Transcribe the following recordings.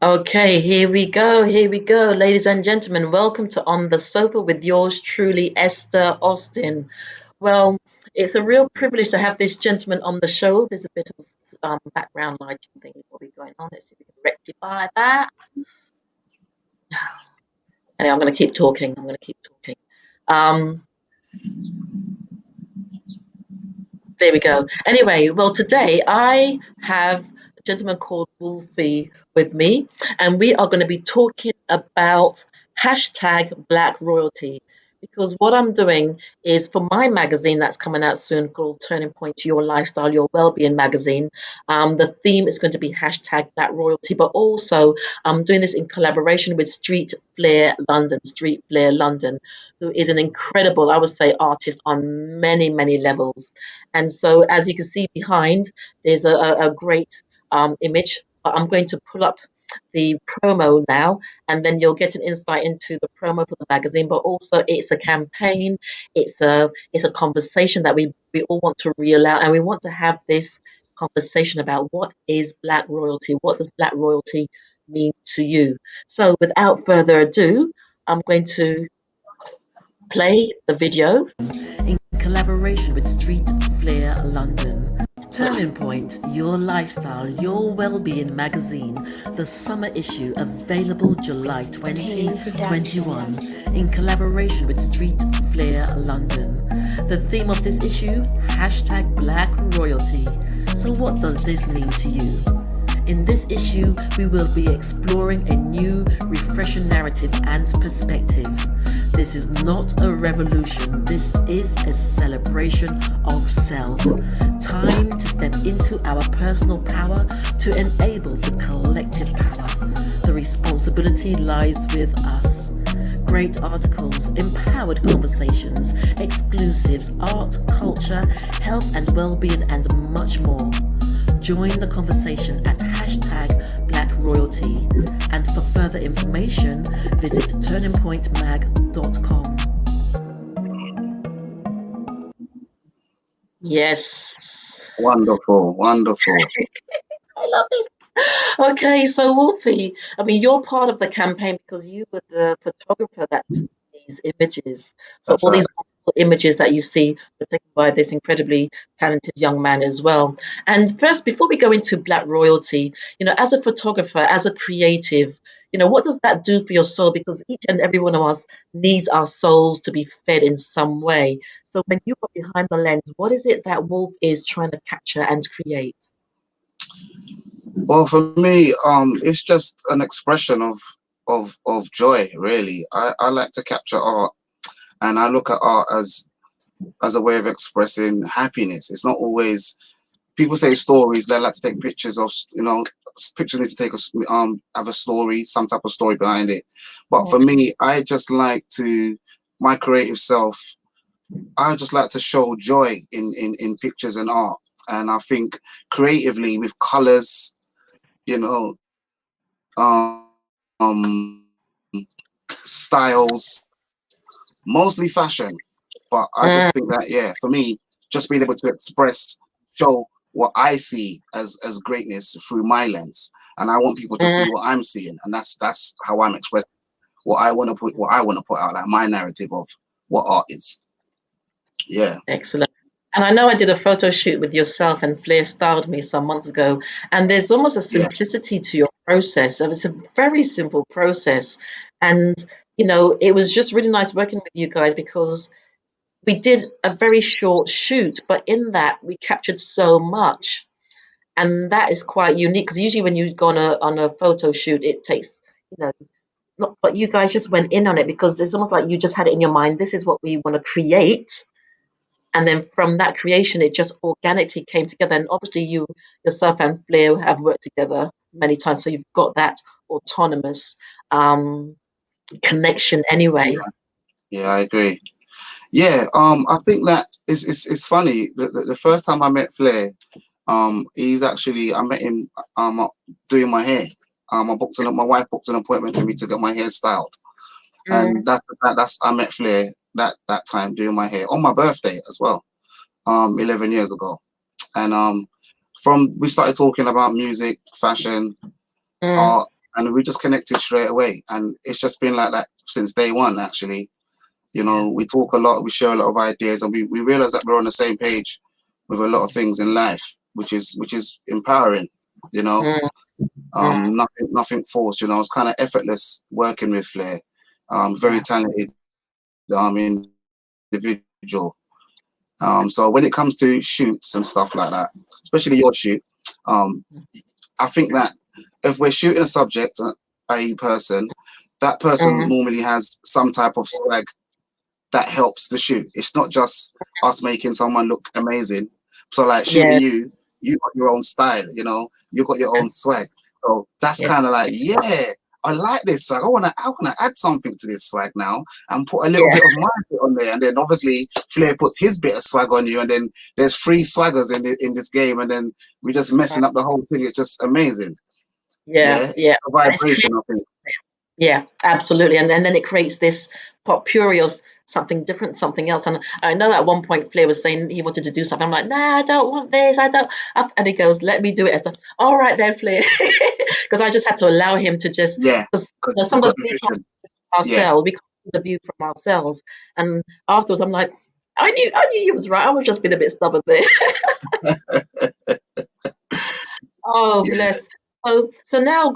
Okay, here we go, ladies and gentlemen. Welcome to On the Sofa with yours truly, Esther Austin. Well, it's a real privilege to have this gentleman on the show. There's a bit of background lighting thing probably going on. Let's see if we can rectify that. Anyway, I'm going to keep talking. I'm going to keep talking. Um, There we go. Anyway, well, today I have a gentleman called Wolfy with me, and we are going to be talking about hashtag Black Royalty. Because what I'm doing is for my magazine that's coming out soon called Turning Point to Your Lifestyle, Your Wellbeing magazine. The theme is going to be hashtag Black Royalty, but also I'm doing this in collaboration with Street Flair London, who is an incredible, I would say, artist on many, many levels. And so, as you can see behind, there's a great image. But I'm going to pull up the promo now, and then you'll get an insight into the promo for the magazine. But also, it's a campaign. It's a conversation that we all want to reel out, and we want to have this conversation about what is Black royalty. What does Black royalty mean to you? So, without further ado, I'm going to play the video. In collaboration with Street Flair London. Turning Point, Your Lifestyle, Your Wellbeing magazine, the summer issue available July 2021 in collaboration with Street Flair London. The theme of this issue, hashtag Black Royalty. So what does this mean to you? In this issue, we will be exploring a new, refreshing narrative and perspective. This is not a revolution, this is a celebration of self. Time to step into our personal power to enable the collective power. The responsibility lies with us. Great articles, empowered conversations, exclusives, art, culture, health and well-being, and much more. Join the conversation at hashtag Black Royalty. And for further information, visit turningpointmag.com. Yes. Wonderful, wonderful. I love this. Okay, so Wolfie, I mean, you're part of the campaign because you were the photographer that took these images. So That's all right. these wonderful images that you see were taken by this incredibly talented young man as well. And first, before we go into Black royalty, as a photographer, as a creative, what does that do for your soul? Because each and every one of us needs our souls to be fed in some way. So when you are behind the lens, what is it that Wolf is trying to capture and create? Well, for me, it's just an expression of joy, really. I like to capture art, and I look at art as a way of expressing happiness. It's not always people say stories. They like to take pictures of, pictures need to take have a story, some type of story behind it. But for me, I just like to my creative self. I just like to show joy in pictures and art, and I think creatively with colors, you know, styles, mostly fashion. But I just think that, yeah, for me, just being able to express, show what I see as greatness through my lens, and I want people to see what I'm seeing, and that's how I'm expressing what I want to put out, like my narrative of what art is. Yeah, Excellent. And I know I did a photo shoot with yourself and Flair styled me some months ago. And there's almost a yeah, simplicity to your process. So it's a very simple process. And, it was just really nice working with you guys because we did a very short shoot, but in that we captured so much. And that is quite unique because usually when you go on a photo shoot, it takes, but you guys just went in on it because it's almost like you just had it in your mind. This is what we want to create, and then from that creation it just organically came together. And obviously you yourself and Flair have worked together many times, so you've got that autonomous um connection anyway. yeah, I agree. Yeah, I think that it's funny. The first time I met Flair, he's actually I met him doing my hair. My wife booked an appointment for me to get my hair styled, Mm, and that's I met Flair that time doing my hair on my birthday as well, 11 years ago, and from we started talking about music, fashion, mm, art. and we just connected straight away. And it's just been like that since day one, actually. You Yeah. know, we talk a lot, we share a lot of ideas, and we realize that we're on the same page with a lot of things in life, which is empowering. You know, Mm, mm, nothing forced. You know, it's kind of effortless working with Flair. Very yeah. talented individual. So when it comes to shoots and stuff like that, especially your shoot, um, I think that if we're shooting a subject, a person, that person Mm, normally has some type of swag that helps the shoot. It's not just us making someone look amazing. So like yeah. shooting you, you got your own style, you know, you got your own swag. So that's Yeah. kind of like, yeah, I like this swag. I wanna add something to this swag now and put a little Yeah. bit of my bit on there. And then obviously Flair puts his bit of swag on you, and then there's three swaggers in this game, and then we just messing up the whole thing. It's just amazing. Yeah. Yeah, Yeah. a And it's vibration, I think. Yeah, absolutely. And then it creates this potpourri of something different, something else. And I know at one point Flair was saying he wanted to do something. I'm like, nah, I don't want this. I don't. And he goes, let me do it. As all right then, Flair, because I just had to allow him to just Yeah, because because he's got sometimes the we can't vision. Yeah. ourselves, we can't see the view from ourselves. And afterwards, I'm like, I knew you was right. I was just being a bit stubborn there. Oh, Yeah. bless. So now,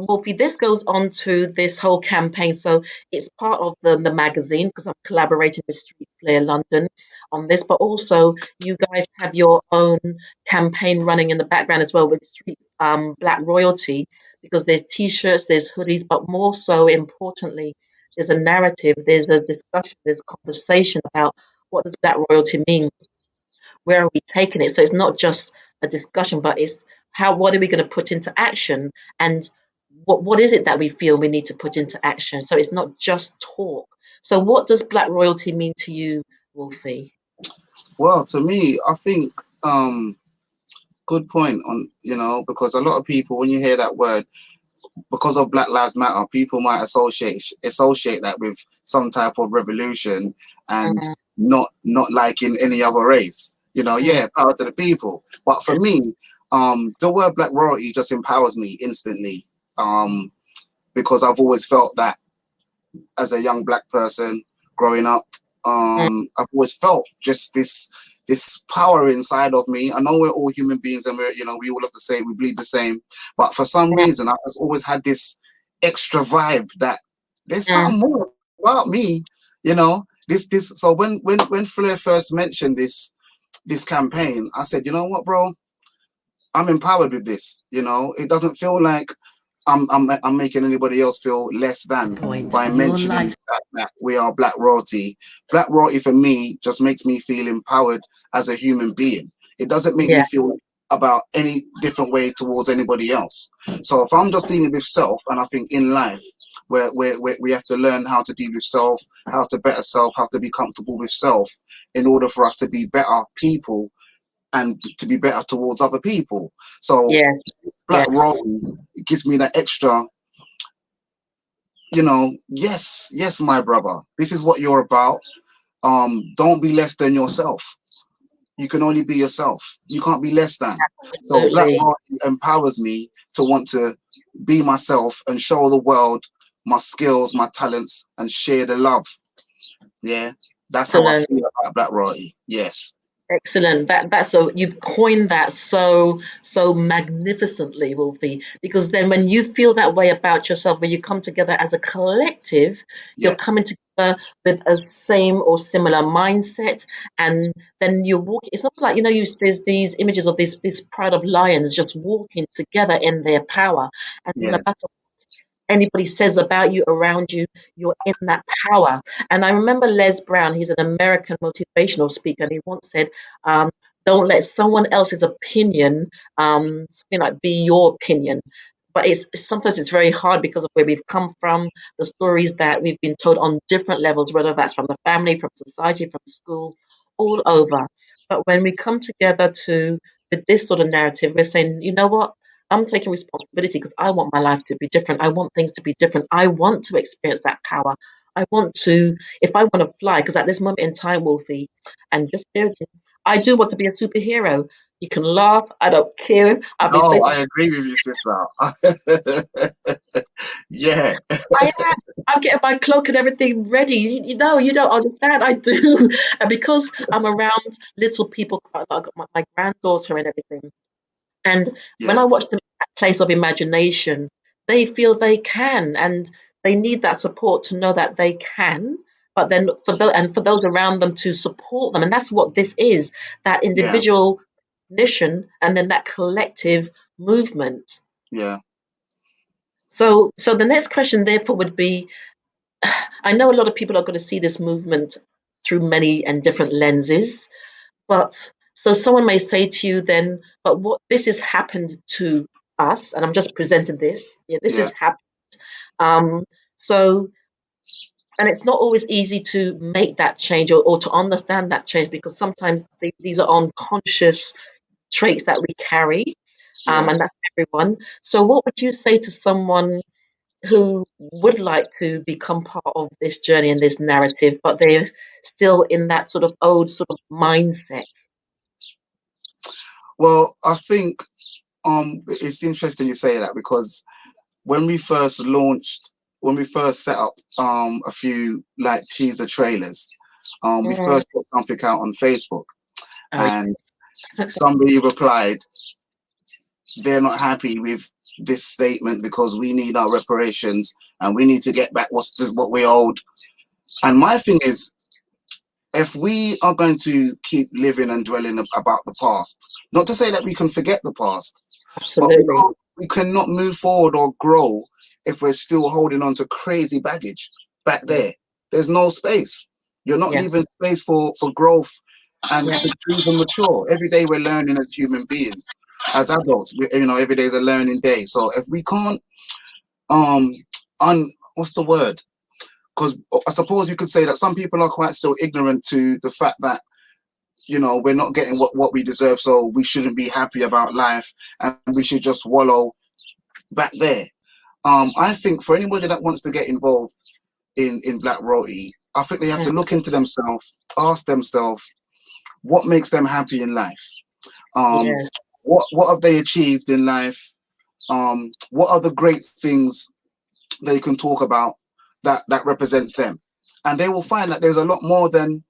Wolfie, this goes on to this whole campaign. So it's part of the magazine because I'm collaborating with Street Flair London on this, but also you guys have your own campaign running in the background as well with Street Black Royalty because there's t-shirts, there's hoodies, but more so importantly, there's a narrative, there's a discussion, there's a conversation about what does Black Royalty mean, where are we taking it? So it's not just a discussion, but it's what are we going to put into action, and what is it that we feel we need to put into action? So it's not just talk. So what does Black royalty mean to you, Wolfie? Well, to me, I think good point on, because a lot of people, when you hear that word, because of Black Lives Matter, people might associate that with some type of revolution and Mm, not liking any other race. mm, Yeah, power to the people. But for me, the word Black royalty just empowers me instantly. Um, because I've always felt that as a young Black person growing up. mm, I've always felt just this power inside of me. I know we're all human beings, and we all have the same, we bleed the same. But for some mm, reason, I've always had this extra vibe that there's mm, something more about me. This. So when Flair first mentioned this campaign, I said, you know what, bro, I'm empowered with this. It doesn't feel like I'm making anybody else feel less than Point by your mentioning life. that we are Black royalty. Black royalty for me just makes me feel empowered as a human being. It doesn't make yeah, me feel about any different way towards anybody else. So if I'm just dealing with self, and I think in life we have to learn how to deal with self, how to better self, how to be comfortable with self in order for us to be better people and to be better towards other people. So yes, Black yes, royalty gives me that extra, yes, yes, my brother, this is what you're about. Don't be less than yourself. You can only be yourself. You can't be less than. So Black absolutely. royalty empowers me to want to be myself and show the world my skills, my talents, and share the love. Yeah, that's how I Excellent. feel about Black royalty. Yes, Excellent. That's so you've coined that so magnificently, Wolfie. Because then when you feel that way about yourself, when you come together as a collective, you're yes, coming together with a same or similar mindset, and then you walk. It's not like there's these images of this pride of lions just walking together in their power, and no yeah, matter anybody says about you around you, you're in that power. And I remember Les Brown, he's an American motivational speaker, and he once said, um, don't let someone else's opinion, something like be your opinion. But sometimes it's very hard because of where we've come from, the stories that we've been told on different levels, whether that's from the family, from society, from school, all over. But when we come together to with this sort of narrative, we're saying, you know what? I'm taking responsibility because I want my life to be different. I want things to be different. I want to experience that power. I want to, if I want to fly, because at this moment in time, Wolfie, and just bear with me, I do want to be a superhero. You can laugh. I don't care. I'll be no, saying to I agree with you, sister. Yeah, I am. I'm getting my cloak and everything ready. You don't understand. I do. And because I'm around little people, I've got my granddaughter and everything. And when yeah, I watch them in that place of imagination, they feel they can, and they need that support to know that they can. But then for those around them to support them, and that's what this is, that yeah, individual mission and then that collective movement. yeah, So the next question therefore would be, I know a lot of people are going to see this movement through many and different lenses, but so someone may say to you then, but what this has happened to us, and I'm just presenting this. Yeah, this yeah, has happened. Um, so, and it's not always easy to make that change or to understand that change because sometimes these are unconscious traits that we carry, yeah. and that's everyone. So, what would you say to someone who would like to become part of this journey and this narrative, but they're still in that sort of old sort of mindset? Well, I think it's interesting you say that because when we first launched, when we first set up a few like teaser trailers, we Mm, first put something out on Facebook, oh, and somebody replied they're not happy with this statement because we need our reparations and we need to get back what we owed. And my thing is, if we are going to keep living and dwelling about the past, not to say that we can forget the past, but absolutely. we cannot move forward or grow if we're still holding on to crazy baggage back Yeah, there. There's no space. You're not yeah, leaving space for growth and yeah, to even mature. Every day we're learning as human beings, as adults. Every day is a learning day. So if we can't, um, what's the word? Because I suppose you could say that some people are quite still ignorant to the fact that we're not getting what we deserve, so we shouldn't be happy about life and we should just wallow back there. I think for anybody that wants to get involved in Black Roti, I think they have mm, to look into themselves, ask themselves what makes them happy in life. Um, yes, what have they achieved in life? What are the great things they can talk about that represents them? And they will find that there's a lot more than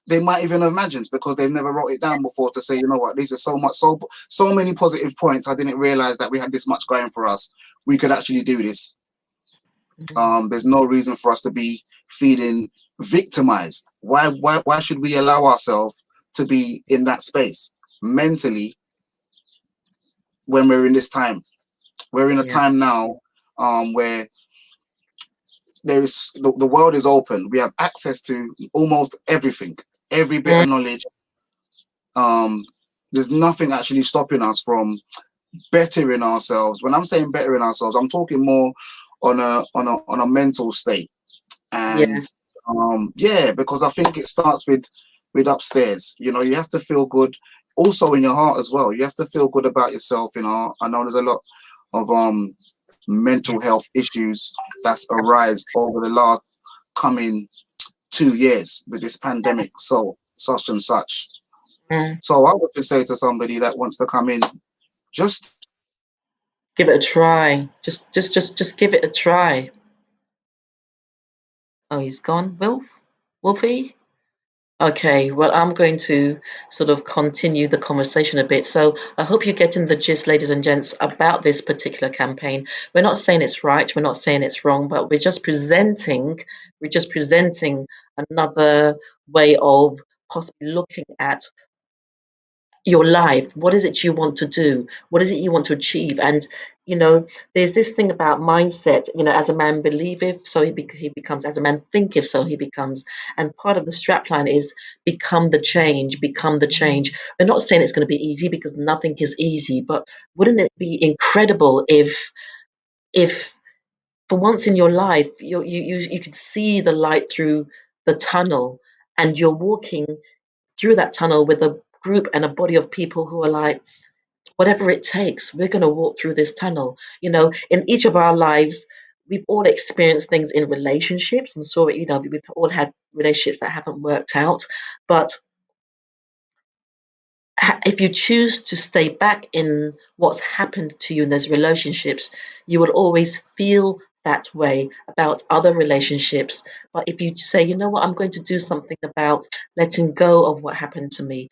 they might even have imagined because they've never wrote it down before to say, you know what, these are so many positive points. I didn't realize that we had this much going for us. We could actually do this. mm, There's no reason for us to be feeling victimized. Why should we allow ourselves to be in that space mentally when we're in this time? We're in a yeah, time now where the world is open. We have access to almost everything, every bit mm, of knowledge. Um, there's nothing actually stopping us from bettering ourselves. When I'm saying bettering ourselves, I'm talking more on a mental state. yeah, And yeah, because I think it starts with upstairs. You have to feel good also in your heart as well. You have to feel good about yourself. I know there's a lot of yeah, mental health issues that's absolutely. arisen over the last coming 2 years with this pandemic, so such and such. Mm. So I would just say to somebody that wants to come in, just Give it a try. Just give it a try. Oh, he's gone. Wolfie? Okay, well, I'm going to sort of continue the conversation a bit. So I hope you're getting the gist, ladies and gents, about this particular campaign. We're not saying it's right, we're not saying it's wrong, but we're just presenting another way of possibly looking at your life. What is it you want to do? What is it you want to achieve? And you know there's this thing about mindset. As a man believeth, so he becomes. As a man thinketh, so he becomes. And part of the strapline is become the change, become the change. We're not saying it's going to be easy because nothing is easy, but wouldn't it be incredible if for once in your life you could see the light through the tunnel, and you're walking through that tunnel with a group and a body of people who are like, whatever it takes, we're going to walk through this tunnel. In each of our lives, we've all experienced things in relationships. I'm sorry, we've all had relationships that haven't worked out. But if you choose to stay back in what's happened to you in those relationships, you will always feel that way about other relationships. But if you say, you know what, I'm going to do something about letting go of what happened to me,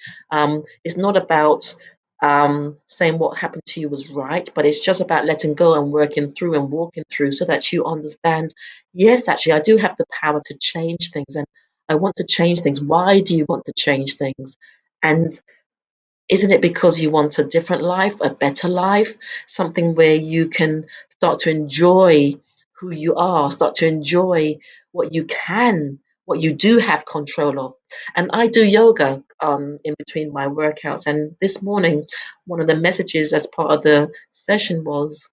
it's not about saying what happened to you was right, but it's just about letting go and working through and walking through so that you understand, yes, actually, I do have the power to change things and I want to change things. Why do you want to change things? And isn't it because you want a different life, a better life, something where you can start to enjoy who you are, start to enjoy what you can, what you do have control of? And I do yoga in between my workouts. And this morning, one of the messages as part of the session was,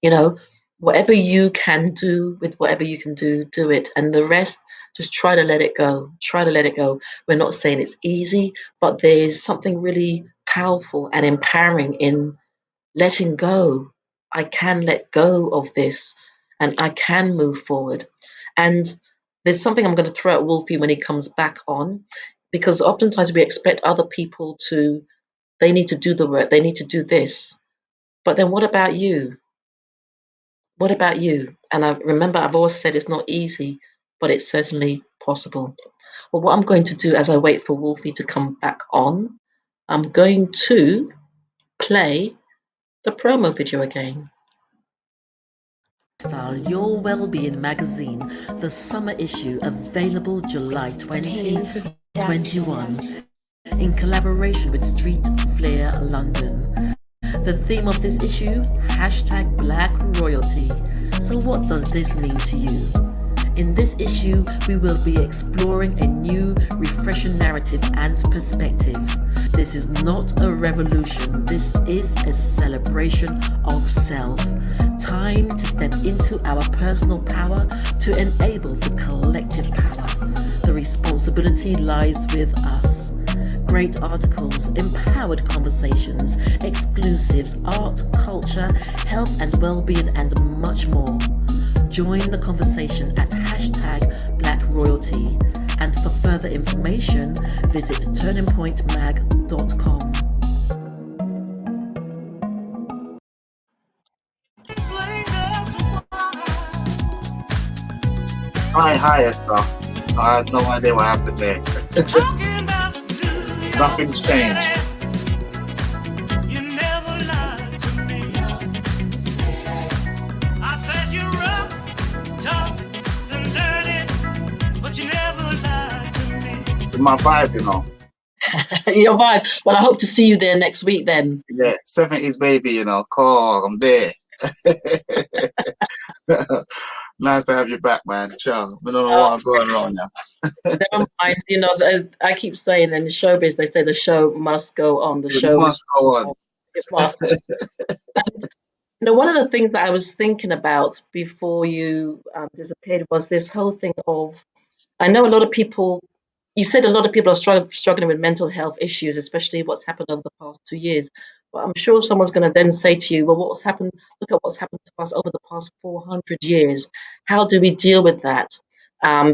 you know, whatever you can do with whatever you can do, do it. And the rest, just try to let it go. Try to let it go. We're not saying it's easy, but there's something really powerful and empowering in letting go. I can let go of this and I can move forward. And there's something I'm going to throw at Wolfie when he comes back on, because oftentimes we expect other people to, they need to do the work, they need to do this. But then what about you? What about you? And I remember I've always said it's not easy, but it's certainly possible. Well, what I'm going to do as I wait for Wolfie to come back on, I'm going to play the promo video again. Style Your Wellbeing magazine, the summer issue, available July 2021, in collaboration with Street Flair London. The theme of this issue, hashtag Black Royalty. So what does this mean to you? In this issue, we will be exploring a new, refreshing narrative and perspective. This is not a revolution, this is a celebration of self. Time to step into our personal power to enable the collective power. The responsibility lies with us. Great articles, empowered conversations, exclusives, art, culture, health and well-being, and much more. Join the conversation at hashtag Black Royalty. And for further information, visit turningpointmag.com. Hi, Esther. I had no idea what happened there. Nothing's changed. It's my vibe, you know. Your vibe. Well, I hope to see you there next week then. Yeah, 70s baby, you know. Call, I'm there. Nice to have you back, man. Ciao. I don't know Oh, what's going on now. never mind. You know, I keep saying in the showbiz, they say the show must go on. The It show must must go go on. on. It must. You know, one of the things that I was thinking about before you disappeared was this whole thing of, I know a lot of people, you said a lot of people are struggling with mental health issues, especially what's happened over the past 2 years. But I'm sure someone's going to then say to you, well, what's happened? Look at what's happened to us over the past 400 years. How do we deal with that?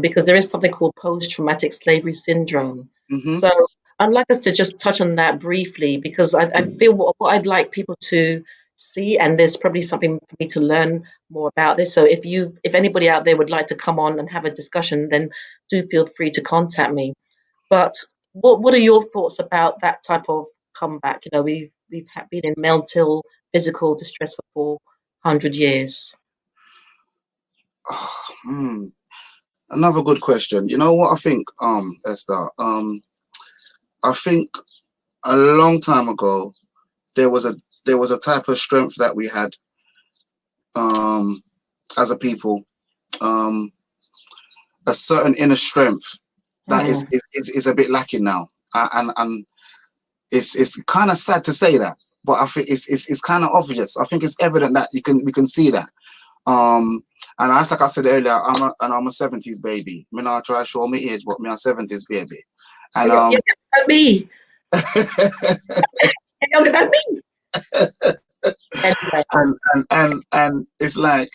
Because there is something called post-traumatic slavery syndrome. Hmm. So I'd like us to just touch on that briefly, because I feel what I'd like people to see, and there's probably something for me to learn more about this. So if anybody out there would like to come on and have a discussion, then do feel free to contact me. But what are your thoughts about that type of comeback? You know, we've been in mental, physical distress for 400 years. Another good question. You know what I think, Esther? I think a long time ago there was a type of strength that we had um as a people, um a certain inner strength that Mm. is a bit lacking now. And it's kind of sad to say that, but I think it's kind of obvious. I think it's evident that we can see that. And as like I said earlier, I'm a 70s baby. Me not try to show me age, but me a 70s baby. Oh, And you're younger than me. You're younger than me. Anyway. and it's like,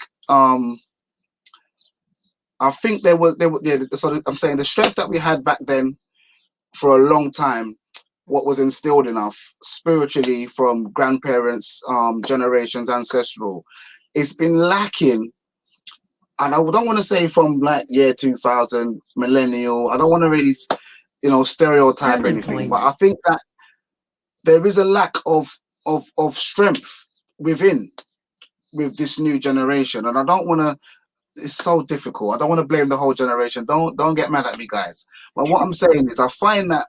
I think there was yeah. So I'm saying the strength that we had back then for a long time, what was instilled in us spiritually from grandparents, generations ancestral, it's been lacking and I don't want to say from like year 2000, millennial. I don't want to really, stereotype or Turning anything, but point. I think that there is a lack of strength within with this new generation, and I don't want to. It's so difficult. I don't want to blame the whole generation. Don't get mad at me, guys. But what I'm saying is, I find that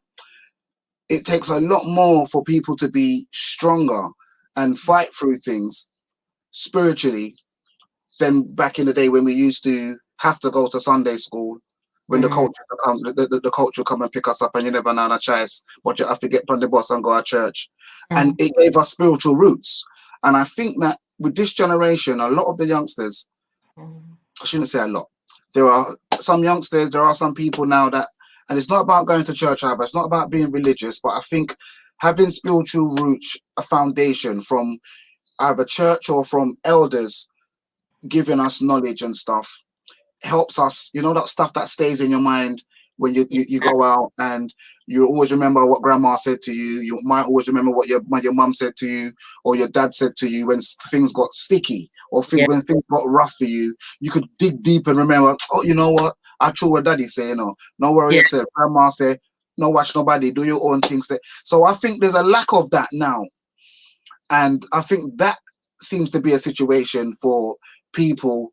it takes a lot more for people to be stronger and fight through things spiritually than back in the day when we used to have to go to Sunday school, when the Mm, culture would come, the culture would come and pick us up, and you never know a choice, but you have to get on the bus and go to church, and mm, it gave us spiritual roots. And I think that with this generation, a lot of the youngsters, mm. I shouldn't say a lot, there are some youngsters, there are some people now that, and it's not about going to church either, it's not about being religious, but I think having spiritual roots, a foundation from either church or from elders giving us knowledge and stuff, helps us, that stuff that stays in your mind when you go out, and you always remember what grandma said to you. You might always remember what your mum said to you, or your dad said to you when things got sticky, or Yeah, when things got rough for you. You could dig deep and remember, oh, you know what? I true what daddy say, no yeah, worries, said grandma said, no watch nobody, do your own things. So I think there's a lack of that now, and I think that seems to be a situation for people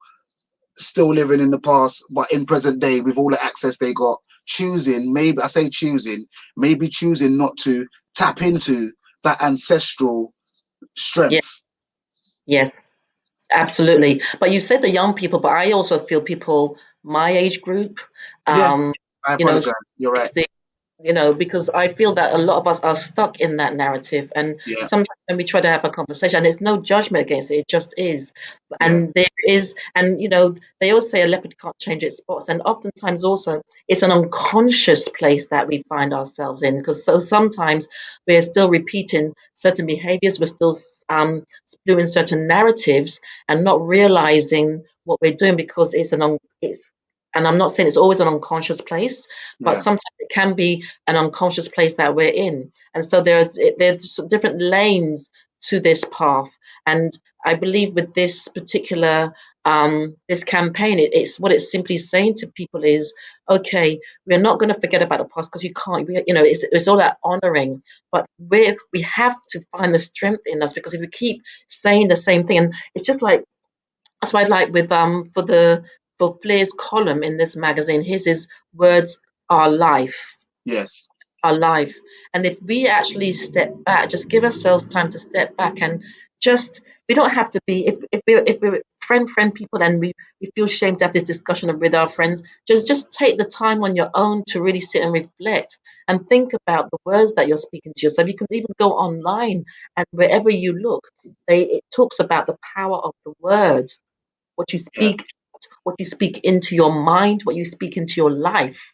still living in the past, but in present day with all the access they got, choosing, maybe I say choosing, maybe choosing not to tap into that ancestral yeah, strength. yes, absolutely. But you said the young people, but I also feel people my age group, Yeah, um, I you know, apologize. You're right. 60, because I feel that a lot of us are stuck in that narrative. And Yeah, sometimes when we try to have a conversation, and there's no judgment against it, it just is. yeah, And there is, and they always say a leopard can't change its spots. And oftentimes also it's an unconscious place that we find ourselves in. Because so sometimes we're still repeating certain behaviors, we're still spewing certain narratives and not realizing what we're doing because it's, and I'm not saying it's always an unconscious place, but yeah, sometimes it can be an unconscious place that we're in. And so there's different lanes to this path. And I believe with this particular this campaign, it's what it's simply saying to people is, okay, we're not going to forget about the past because you can't. It's all that honoring, but we have to find the strength in us because if we keep saying the same thing, and it's just like that's why I like with for Flair's column in this magazine. His is words are life, yes, our life. And if we actually step back, just give ourselves time to step back and just we don't have to be if we're friend people and we feel shame to have this discussion with our friends, just take the time on your own to really sit and reflect and think about the words that you're speaking to yourself. You can even go online and wherever you look, it talks about the power of the word, what you yeah, speak, what you speak into your mind, what you speak into your life.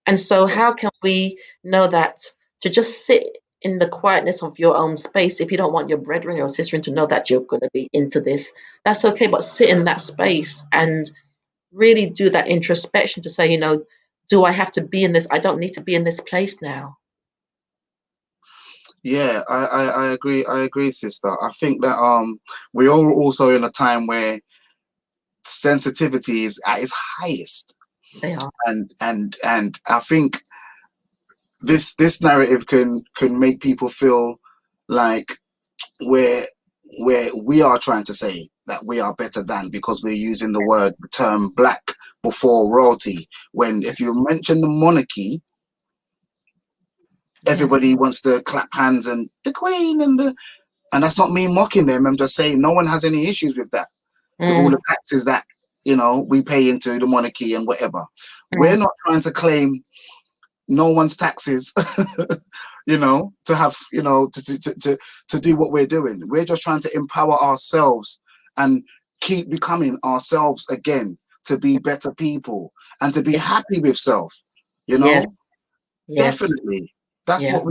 And so, how can we know that to just sit in the quietness of your own space, if you don't want your brethren or sister to know that you're going to be into this, that's okay, but sit in that space and really do that introspection to say, do I have to be in this? I don't need to be in this place now. yeah. I agree. I agree, sister. I think that we're all also in a time where sensitivity is at its highest, They are. and I think this narrative can make people feel like where we are trying to say that we are better than because we're using the term black before royalty, when if you mention the monarchy, Yes. everybody wants to clap hands and the queen and that's not me mocking them. I'm just saying no one has any issues with that, with all Mm, the taxes that we pay into the monarchy and whatever. We're mm, not trying to claim no one's taxes, to have, to do what we're doing. We're just trying to empower ourselves and keep becoming ourselves again, to be better people and to be yeah, happy with self, you yes. know, Yes. definitely. That's Yeah. what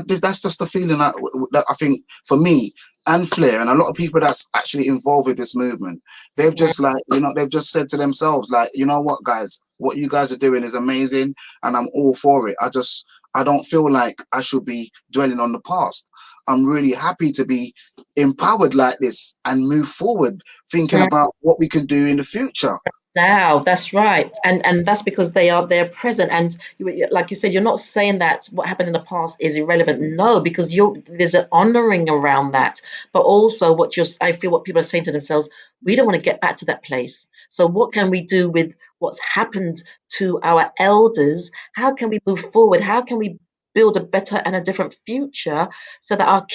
that's just the feeling that I think for me and Flair and a lot of people that's actually involved with this movement, they've Mm, just they've just said to themselves, like, you know what, guys, what you guys are doing is amazing and I'm all for it. I don't feel like I should be dwelling on the past. I'm really happy to be empowered like this and move forward, thinking about what we can do in the future. Now, that's right, and that's because they're present, and like you said, you're not saying that what happened in the past is irrelevant. No, because there's an honoring around that, but also I feel what people are saying to themselves, we don't want to get back to that place. So what can we do with what's happened to our elders? How can we move forward? How can we build a better and a different future so that our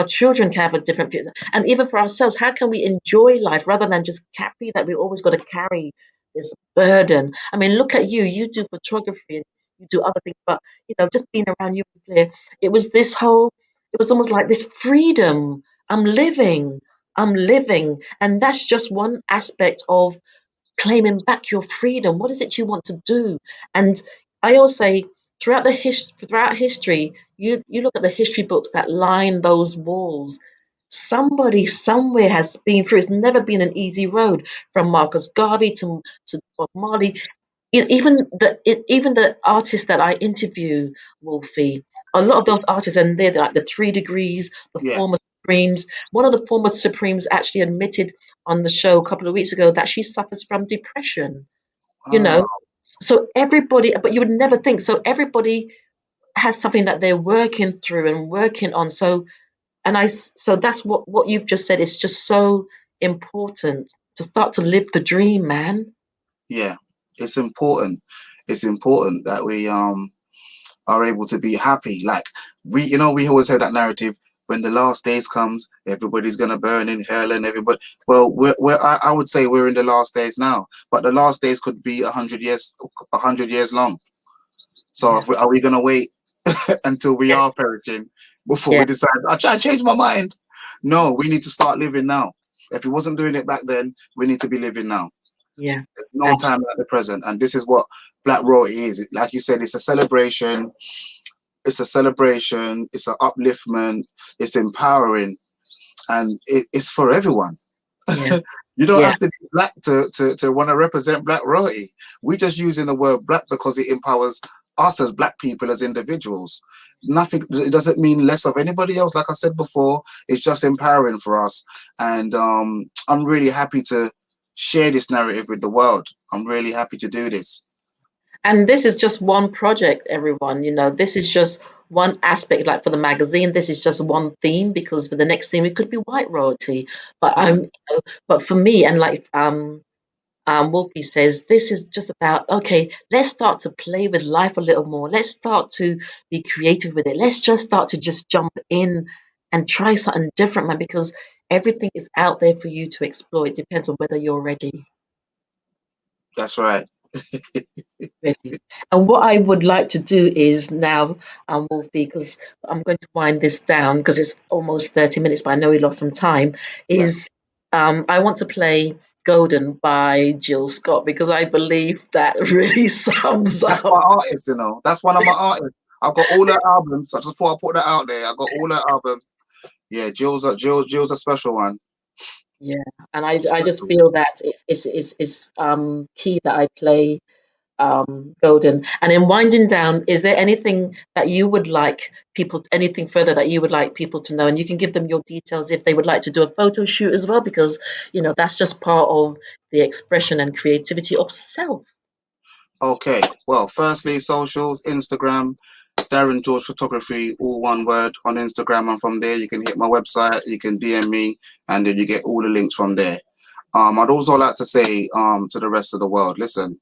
children can have a different future? And even for ourselves, how can we enjoy life rather than just feel that we always got to carry this burden? I mean, look at you. You do photography and you do other things, but just being around you, Claire, it was it was almost like this freedom. I'm living. I'm living. And that's just one aspect of claiming back your freedom. What is it you want to do? And I always say, throughout history, you look at the history books that line those walls. Somebody somewhere has been through. It's never been an easy road from Marcus Garvey to Bob Marley. Even the artists that I interview, Wolfie, a lot of those artists, and they're like the Three Degrees, the Yeah. former Supremes. One of the former Supremes actually admitted on the show a couple of weeks ago that she suffers from depression. You know, Ah, so everybody, but you would never think. So everybody has something that they're working through and working on. So that's what you've just said is just so important to start to live the dream, man. yeah. It's important. It's important that we are able to be happy. Like we always have that narrative, when the last days comes, everybody's gonna burn in hell and everybody. Well, I would say we're in the last days now, but the last days could be 100 years, 100 years long. So Yeah, are we gonna wait until we yeah, are perishing before yeah, we decide, I try to change my mind? No, we need to start living now. If we wasn't doing it back then, we need to be living now. yeah. There's no time Absolutely. like the present, and this is what Black Royalty is. Like you said, it's a celebration. It's a celebration. It's an upliftment. It's empowering, and it's for everyone. Yeah, You don't yeah. have to be black to want to represent Black royalty. We're just using the word black because it empowers us as black people, as individuals. Nothing, it doesn't mean less of anybody else. Like I said before, it's just empowering for us. And I'm really happy to share this narrative with the world. I'm really happy to do this. And this is just one project, everyone. This is just one aspect. Like for the magazine, this is just one theme because for the next theme, it could be white royalty. But Yeah, but for me, and like Wolfie says, this is just about, okay, let's start to play with life a little more. Let's start to be creative with it. Let's just start to just jump in and try something different, man, because everything is out there for you to explore. It depends on whether you're ready. that's right. Ready. And what I would like to do is now, Wolfie, because I'm going to wind this down because it's almost 30 minutes, but I know we lost some time, Yeah, is I want to play Golden by Jill Scott because I believe that really sums that's my up. artist. That's one of my artists. I've got all her albums. I just thought I'd put that out there. I got all her albums. Yeah, Jill's a special one. Yeah, and I just Special. feel that it's key that I play Golden. And in winding down, is there anything that you would like anything further that you would like people to know? And you can give them your details if they would like to do a photo shoot as well, because that's just part of the expression and creativity of self. Okay. Well, firstly, socials, Instagram, Darren George Photography, all one word on Instagram, and from there you can hit my website, you can DM me, and then you get all the links from there. I'd also like to say to the rest of the world, listen,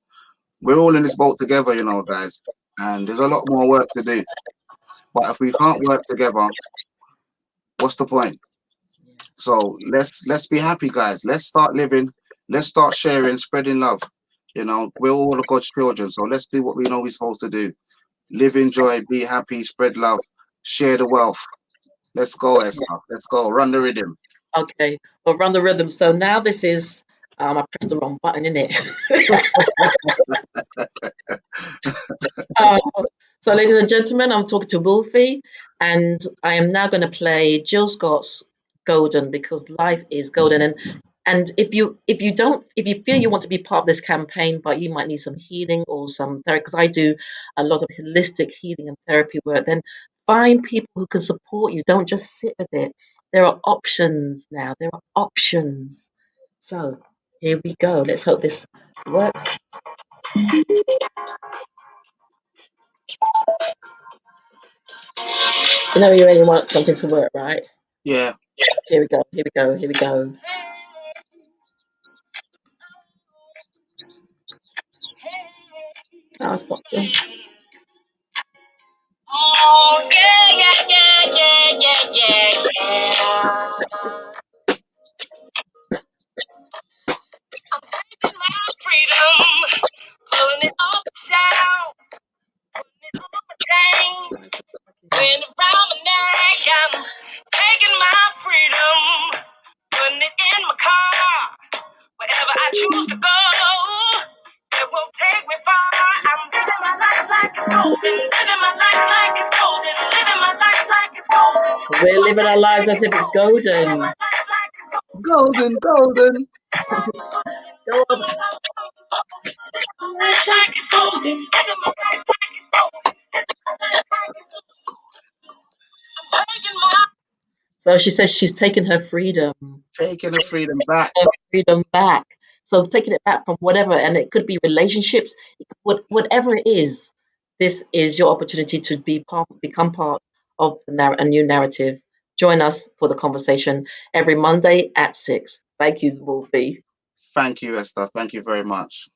we're all in this boat together, guys, and there's a lot more work to do. But if we can't work together, what's the point? So let's be happy, guys. Let's start living. Let's start sharing, spreading love. We're all God's children, so let's do what we know we're supposed to do. Live in joy, be happy, spread love, share the wealth. Let's go, Esther. Let's go. Run the rhythm. Okay, well, run the rhythm. So now this is, I pressed the wrong button, innit? Uh, so, ladies and gentlemen, I'm talking to Wolfie, and I am now going to play Jill Scott's "Golden" because life is golden. And if you feel you want to be part of this campaign, but you might need some healing or some therapy, because I do a lot of holistic healing and therapy work, then Find people who can support you. Don't just sit with it. There are options now. There are options. So here we go. Let's hope this works. You know you really want something to work, right? Yeah. Here we go. Here we go. Here we go. Oh, it's not good. Oh, yeah, yeah, yeah, yeah, yeah, yeah, yeah. I'm taking my freedom, pulling it off the shelf, putting it on my chain, wearing it around my neck. I'm taking my freedom, putting it in my car, wherever I choose to go. It won't take me far. I'm living my life like it's golden, living my life like it's golden, living my life like it's golden. We're living our lives as if it's golden. Golden, golden. Go on. So she says she's taken her freedom. Taking the freedom back. Her freedom back. So taking it back from whatever, and it could be relationships, whatever it is. This is your opportunity to become part of a new narrative. Join us for the conversation every Monday at 6. Thank you, Wolfie. Thank you, Esther. Thank you very much.